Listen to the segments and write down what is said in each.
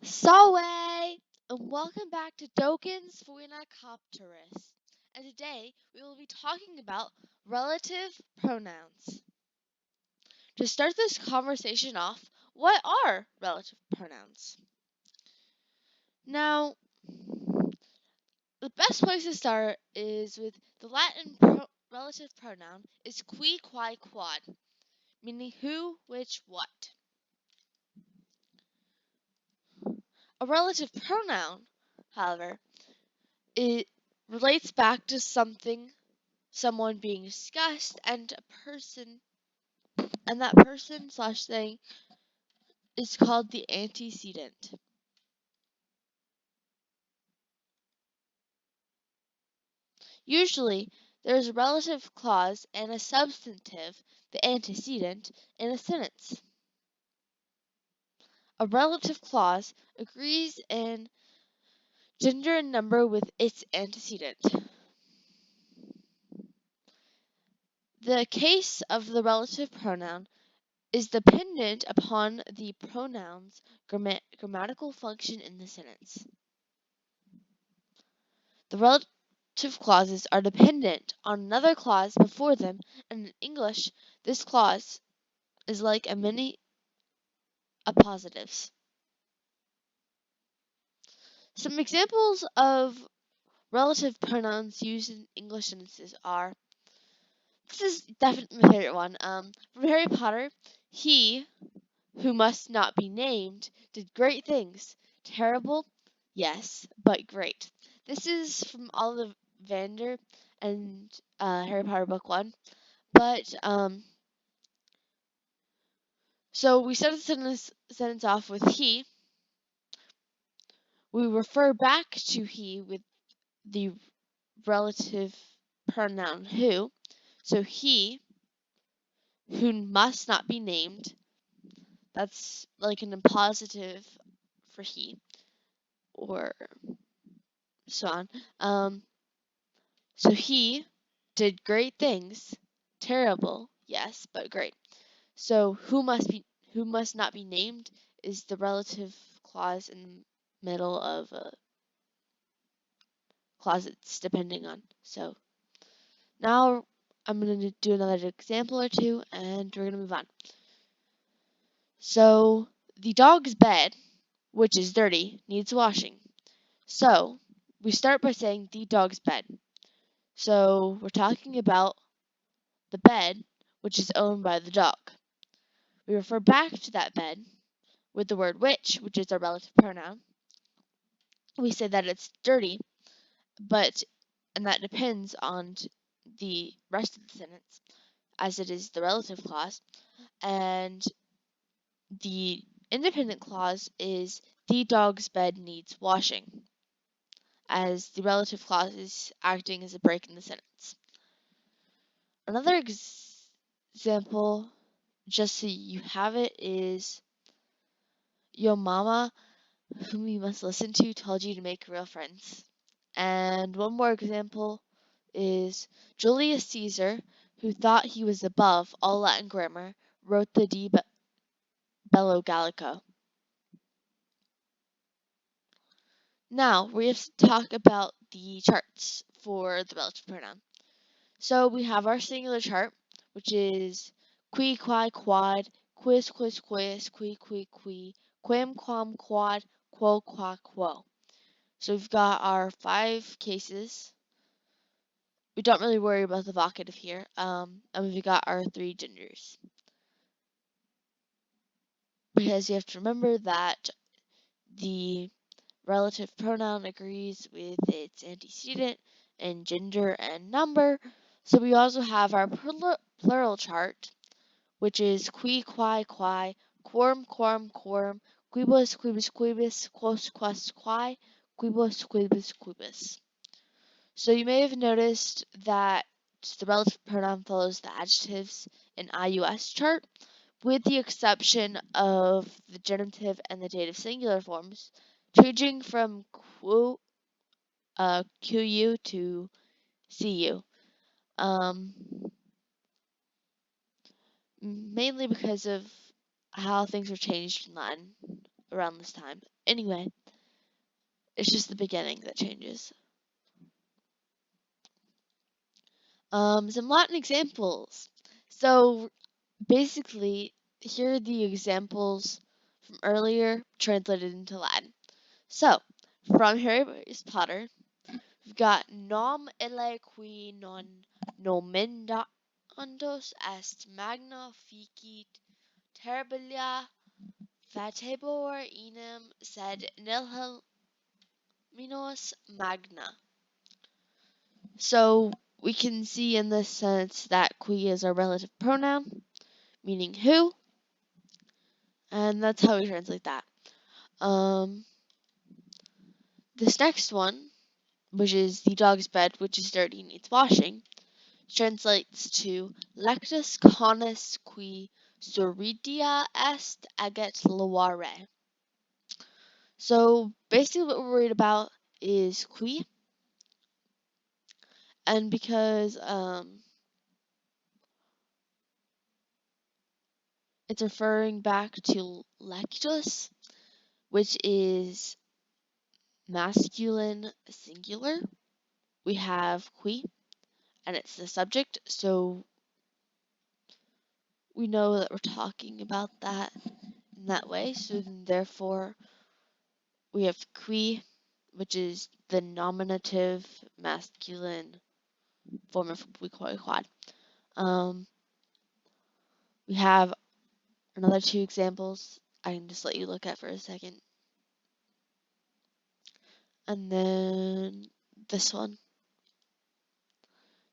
Salve! And welcome back to Docensphoenicopterus. And today we will be talking about relative pronouns. To start this conversation off, what are relative pronouns? Now, the best place to start is with the Latin relative pronoun is qui, quae, quod, meaning who, which, what. A relative pronoun, however, it relates back to someone being discussed, and that person slash thing is called the antecedent. Usually, there is a relative clause and a substantive, the antecedent, in a sentence. A relative clause agrees in gender and number with its antecedent. The case of the relative pronoun is dependent upon the pronoun's grammatical function in the sentence. The relative clauses are dependent on another clause before them, and in English, this clause is like a mini appositives. Some examples of relative pronouns used in English sentences are, this is definitely my favorite one, from Harry Potter, he, who must not be named, did great things. Terrible? Yes, but great. This is from Ollivander and Harry Potter Book 1. But, so we start the sentence off with he. We refer back to he with the relative pronoun who. So he, who must not be named, that's like an appositive for he, or so on. So he did great things. Terrible, yes, but great. So who must not be named is the relative clause in the middle of a clause it's depending on. So now I'm going to do another example or two and we're going to move on. So the dog's bed, which is dirty, needs washing. So we start by saying the dog's bed. So we're talking about the bed, which is owned by the dog. We refer back to that bed with the word which is our relative pronoun. We say that it's dirty, and that depends on the rest of the sentence, as it is the relative clause. And the independent clause is the dog's bed needs washing, as the relative clause is acting as a break in the sentence. Another example, just so you have it, is your mama, whom you must listen to, told you to make real friends. And one more example is Julius Caesar, who thought he was above all Latin grammar, wrote the De Bello Gallico. Now we have to talk about the charts for the relative pronoun. So we have our singular chart, which is qui, quae, quad, quis, quis, quis, qui, qui, qui, quem, quam, quad, quo, qua, quo. So we've got our 5 cases. We don't really worry about the vocative here. And we've got our 3 genders. Because you have to remember that the relative pronoun agrees with its antecedent in gender and number. So we also have our plural chart, which is qui, quae, quae, quorum, quorum, quorum, quibus, quibus, quibus, quos, quas, quae, quibus, quibus, quibus. So you may have noticed that the relative pronoun follows the adjectives in IUS chart, with the exception of the genitive and the dative singular forms, changing from QU to CU. Mainly because of how things were changed in Latin. around this time. Anyway, it's just the beginning that changes. Some Latin examples. So basically, here are the examples from earlier translated into Latin. So, from Harry Potter, we've got nom ille qui non nomendandos est magna ficit terribilia fatebor enim sed nihil minus magna. So we can see in this sense that qui is a relative pronoun, meaning who, and that's how we translate that. This next one, which is the dog's bed, which is dirty, needs washing, translates to lectus canis qui soridia est aget loare. So basically what we're worried about is qui, and because it's referring back to lectus, which is masculine singular, we have qui, and it's the subject, so we know that we're talking about that in that way, so then therefore we have qui, which is the nominative masculine form of quad. We have another two examples I can just let you look at for a second. And then this one.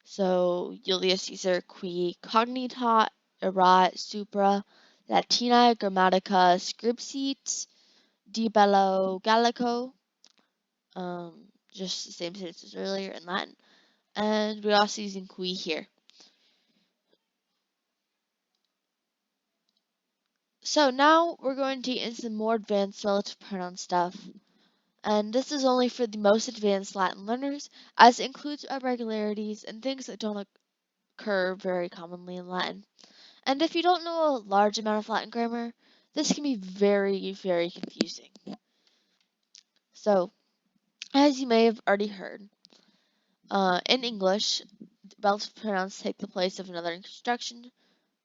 So Julius Caesar qui cognitat erat supra Latina grammatica scripsit de bello Gallico. Just the same sentence as earlier in Latin. And we're also using qui here. So now we're going to get into some more advanced relative pronoun stuff. And this is only for the most advanced Latin learners, as it includes irregularities and things that don't occur very commonly in Latin. And if you don't know a large amount of Latin grammar, this can be very, very confusing. So, as you may have already heard, in English, relative pronouns take the place of another construction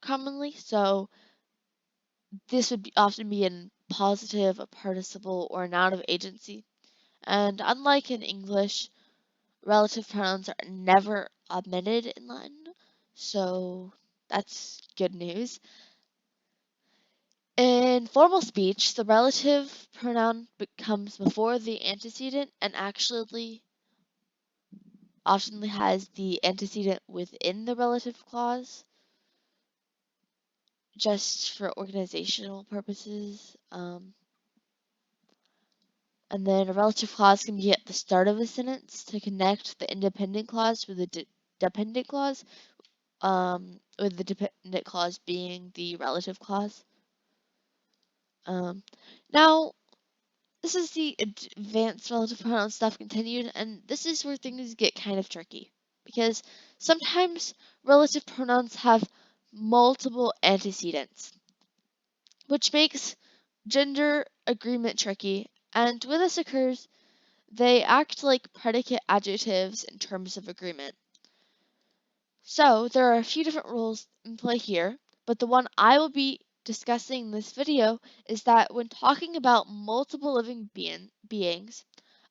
commonly. So, this would often be in positive, a participle, or a noun of agency. And unlike in English, relative pronouns are never omitted in Latin. So, that's good news. In formal speech, the relative pronoun comes before the antecedent and actually often has the antecedent within the relative clause, just for organizational purposes. And then a relative clause can be at the start of a sentence to connect the independent clause with the dependent clause, with the dependent clause being the relative clause. Now, this is the advanced relative pronoun stuff continued, and this is where things get kind of tricky. Because sometimes relative pronouns have multiple antecedents, which makes gender agreement tricky, and when this occurs, they act like predicate adjectives in terms of agreement. So, there are a few different rules in play here, but the one I will be discussing in this video is that when talking about multiple living beings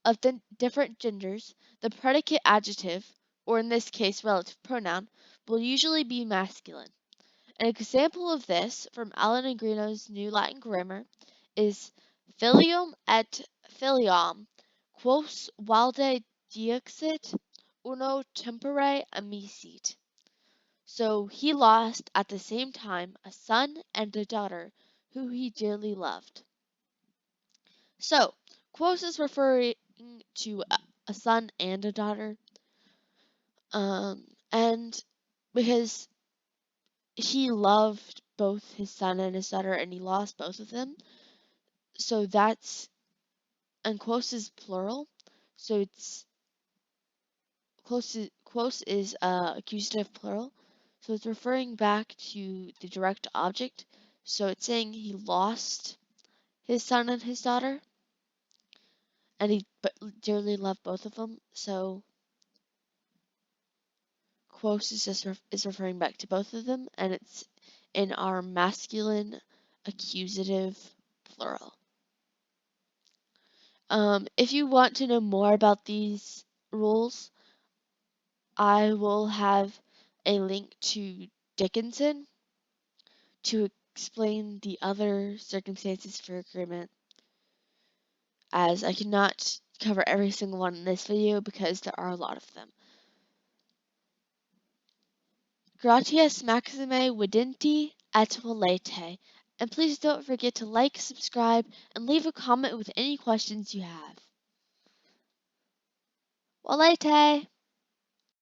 of different genders, the predicate adjective, or in this case relative pronoun, will usually be masculine. An example of this from Allen and Greenough's New Latin Grammar is filium et filiam, quos valde dixit, uno tempore amisit. So he lost at the same time a son and a daughter who he dearly loved. So, quos is referring to a son and a daughter, and because he loved both his son and his daughter and he lost both of them, so that's, and quos is plural, so it's quos is accusative plural, so it's referring back to the direct object. So it's saying he lost his son and his daughter, and he dearly loved both of them. So quos is referring back to both of them, and it's in our masculine accusative plural. If you want to know more about these rules, I will have a link to Dickinson to explain the other circumstances for agreement, as I cannot cover every single one in this video because there are a lot of them. Gratias Maxime Videnti et Volete. And please don't forget to like, subscribe, and leave a comment with any questions you have. Volete!